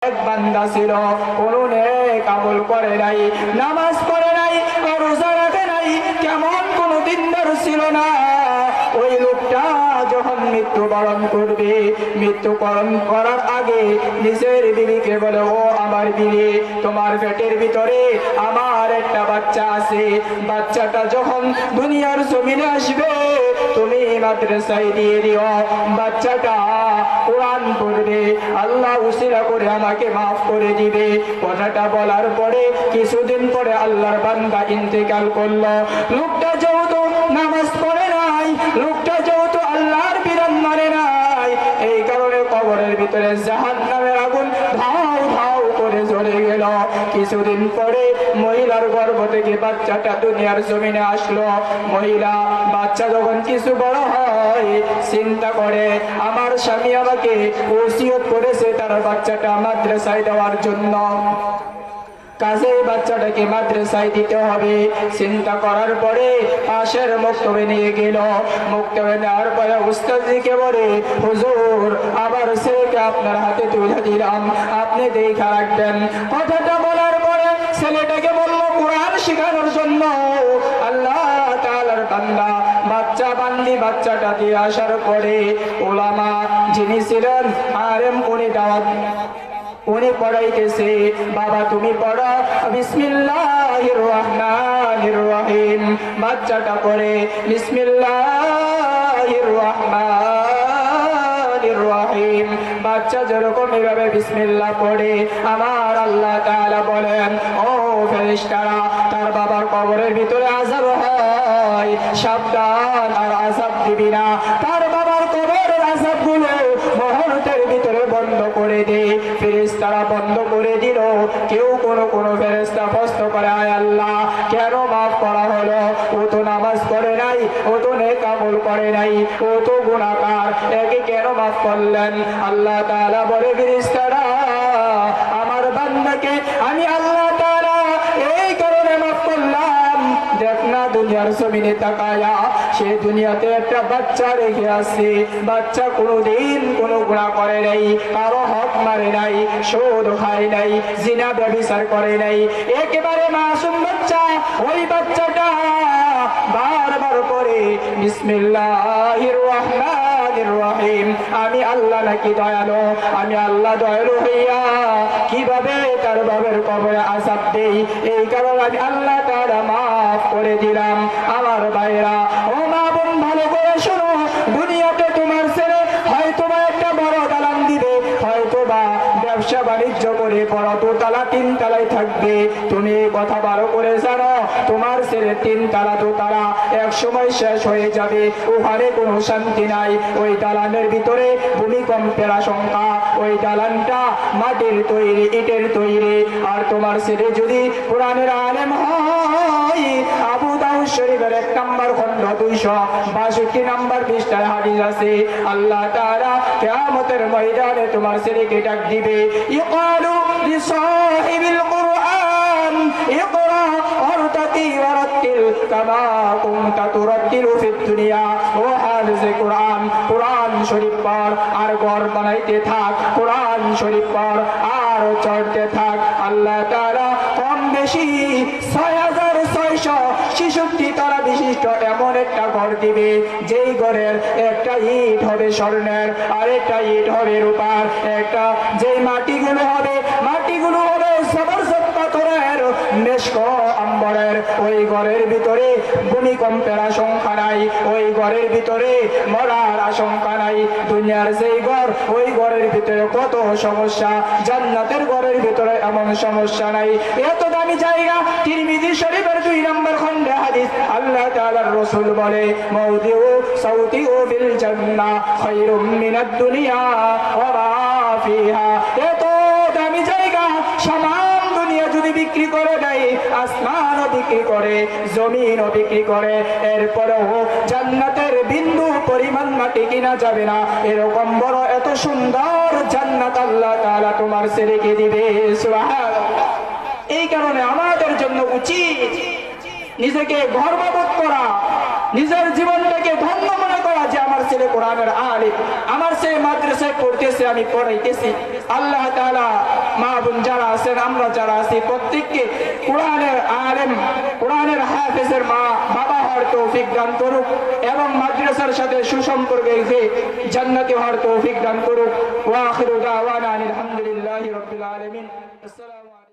এক বান্দা ছিল, কোনো নেক আমল করে নাই, নামাজ পড়ে নাই, রোজা রাখে নাই, কেমন কোনো দিনদার ছিল না। ওই লোকটা যখন মৃত্যুবরণ করবে, মৃত্যুবরণ করার আগে নিজের বিবিকে বলে, ও আমার বিবি, তোমার পেটের ভিতরে আমার একটা বাচ্চা আছে, বাচ্চাটা যখন দুনিয়ার জমিনে আসবে তুমি মাদ্রাসায় দিয়ে দিও, বাচ্চাটা কোরআন পড়বে, আল্লাহ উসিলা করে আমাকে মাফ করে দিবে। কথাটা বলার পরে কিছুদিন পরে আল্লাহর বান্দা ইন্তেকাল করলো। লোকটা যেহেতু নামাজ পড়ে নাই, লোকটা যেহেতু আল্লাহর বিধান মানে নাই, এই কারণে কবরের ভিতরে জাহান্নামের আগুন ধাও ধাও করে জ্বলে গেল। কিছুদিন পরে মহিলার গর্ভ থেকে বাচ্চাটা দুনিয়ার জমিনে আসলো। মহিলা বাচ্চা যখন কিছু বড় হয় চিন্তা করে, আমার স্বামী আমাকে ওসিয়ত করেছে তার বাচ্চাটা মাদ্রাসায় দেওয়ার জন্য, কাজে বাচ্চাটাকে মাদ্রাসায় দিতে হবে। চিন্তা করার পরে পাশের মক্তবে নিয়ে গেল। মক্তবে নেওয়ার পরে উস্তাদজিকে বলে, হুজুর আমার ছেলেকে আপনার হাতে তুলে দিলাম, আপনি দেখা রাখবেন। কথাটা বলার পরে ছেলেটাকে বলল কোরআন শেখানোর জন্য। আল্লাহ তাআলার বান্দা বাচ্চা বান্দি বাচ্চাটা দিয়ে আসার পরে ওলামা যিনি ছিলেন আলেম, উনি পড়াইতেছে, বাবা তুমি পড়ো বিসমিল্লাহির রহমানির রহিম। বাচ্চাটা পড়ে বিসমিল্লাহির রহমানির রহিম। বাচ্চা যেরকম এভাবে বিসমিল্লাহ পড়ে, আমার আল্লাহ তাআলা বলেন, ও ফেরেশতারা, তার বাবার কবরের ভিতরে আযাব হয়, সাবধান, আর আযাব দিবি না। তার বাবার কবরের আযাবগুলো মুহূর্তের ভিতরে বন্ধ করে দে। ফেরেশতারা বন্ধ করে দিল। কেউ কোনো ফেরেশতা প্রশ্ন করে, আয় আল্লাহ কেন মাফ করা হলো? ও তো নামাজ পড়ে নাই, ও তো নেক আমল করে নাই, ও তো গুনাহগার, একে কেন মাফ করলেন? আল্লাহ তাআলা বলে, ফেরেশতারা আমার বান্দাকে আমি আল্লাহ তাআলা এই কারণে মাফ করলাম, দেখ না দুনিয়ার জমিনে তাকায়া সে দুনিয়াতে একটা বাচ্চা রেখে আসছে, বাচ্চা কোনোদিন কোনো গুনাহ করে নাই, কারো হক মারে নাই, সুদ খায় নাই, জিনা ব্যভিচার করে নাই, একেবারে মাসুম বাচ্চা। ওই বাচ্চাটা বারবার করে বিসমিল্লাহির রহমানির রহিম। আমি আল্লাহ নাকি দয়ালু? আমি আল্লাহ দয়ালু হইয়া কিভাবে তার বাবার কবরে আযাব দেই? এই কারণে আমি আল্লাহ তাআলা মাফ করে দিলাম। আমার ভাইরা, ও মা বোন, ভালো করে শোনো, দুনিয়াতে তোমার ছেলে হয়তো বা একটা বড় দালান দিবে, হয়তো বা ব্যবসা বাণিজ্য করে বড় দোতলা তিনতলায় থাকবে। তুমি কথা ভালো করে জানো, তোমার ছেলে তিনতলা দোতলা এক সময় শেষ হয়ে যাবে, ওখানে কোনো শান্তি নাই। ওই দালানের ভিতরে ভূমিকম্পের আশঙ্কা, ওই দালানটা মাটির তৈরি, ইটের তৈরি। আর তোমার ছেলে যদি কোরআনের আলেম হয়, আবু দাউদ শরীফের 1 নম্বর খণ্ড 262 নম্বর পৃষ্ঠায় হাদিস আছে, আল্লাহ তাআলা কিয়ামতের ময়দানে তোমার ছেলেকে ডাক দিবে, ইকালু লিসাহিবিল কুরআন ইকরা ওয়ারতাকি ওয়ারাতিল কামা কুনতা তুরাতিলু ফিদ দুনিয়া। ও হাফেজে কোরআন, কোরআন শরীফ পড় আর ঘর বানাইতে থাক, কোরআন শরীফ পড় আর চড়তে থাক। আল্লাহ তাআলা কম বেশি 6666 তলা বিশিষ্ট এমন একটা ঘর দিবে, যেই ঘরের একটা ইট হবে স্বর্ণের, আর একটা ইট হবে রূপার, একটা যেই মাটিগুলো হবে জবরদস্ত পাথরের, মেশক আম্বরের। ওই ঘরের ভিতরে ভূমিকম্পের আশঙ্কা নাই, ওই ঘরের ভিতরে মরার আশঙ্কা নাই। দুনিয়ার যেই ঘর, ওই ঘরের ভিতরে কত সমস্যা, জান্নাতের ঘরের ভিতরে এমন সমস্যা নাই। এত দামি জায়গা। তিরমিজি শরীফের 2 নম্বর খণ্ডে হাদিস, আল্লাহ তাআলার রাসূল বলে, মাউদিউ সাউতিউ ফিল জান্নাহ খায়রুম মিনাদ দুনিয়া ওয়া মা ফিহা। এত দামি জায়গা, সামান দুনিয়া যদি বিক্রি করে দেয়, আসমানও বিক্রি করে, জমিনও বিক্রি করে, এরপরেও জান্নাতের বিন্দু পরিমাণ মাটি কিনা যাবে না। এরকম বড় এত সুন্দর জান্নাত আল্লাহ তাআলা তোমার ছেলেকে দিবে। সুবহানাল্লাহ। এই কারণে আমাদের জন্য উচিত নিজেকে গর্ববোধ করা, নিজের জীবনটাকে ধন্য মনে করা যে আমার ছেলে কোরআনের আলিম, আমার ছেলে মাদ্রাসায় পড়তেছে, আমি পড়াইতেছি। আল্লাহ তাআলা মা বোন যারা আছেন, আমরা যারা আছি, প্রত্যেককে কোরআনের আলেম, কোরআনের হাফেজের মা বাবা হওয়ার তৌফিক দান করুক এবং মাদ্রাসার সাথে সুসম্পর্কে রেখে জান্নাতি হওয়ার তৌফিক দান করুক। ওয়া আখিরু দাওয়ানা আলহামদুলিল্লাহি রাব্বিল আলামিন। আসসালামু আলাইকুম।